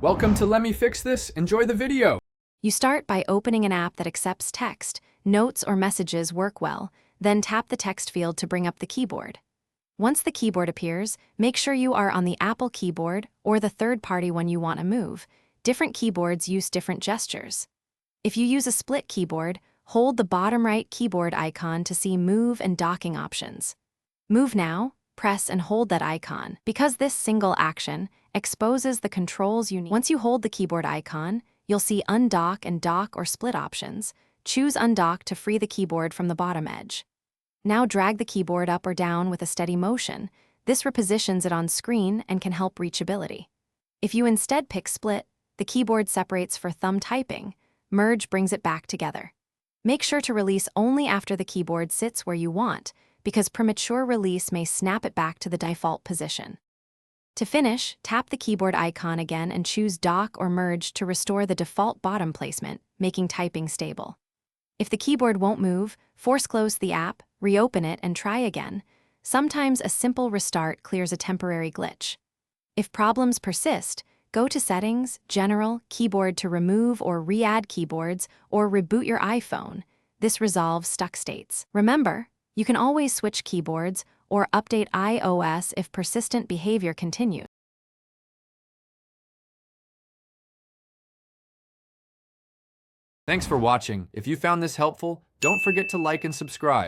Welcome to Let Me Fix This. Enjoy the video. You start by opening an app that accepts text. Notes or messages work well, then tap the text field to bring up the keyboard. Once the keyboard appears, make sure you are on the Apple keyboard or the third-party one you want to move. Different keyboards use different gestures. If you use a split keyboard, hold the bottom right keyboard icon to see move and docking options. Move now, press and hold that icon, because this single action exposes the controls you need. Once you hold the keyboard icon, you'll see undock and dock or split options. Choose undock to free the keyboard from the bottom edge. Now drag the keyboard up or down with a steady motion. This repositions it on screen and can help reachability. If you instead pick split, the keyboard separates for thumb typing. Merge brings it back together. Make sure to release only after the keyboard sits where you want, because premature release may snap it back to the default position. To finish, tap the keyboard icon again and choose dock or merge to restore the default bottom placement, making typing stable. If the keyboard won't move, force close the app, reopen it, and try again. Sometimes a simple restart clears a temporary glitch. If problems persist, go to Settings, General, Keyboard to remove or re-add keyboards, or reboot your iPhone. This resolves stuck states. Remember, you can always switch keyboards or update iOS if persistent behavior continues. Thanks for watching. If you found this helpful, don't forget to like and subscribe.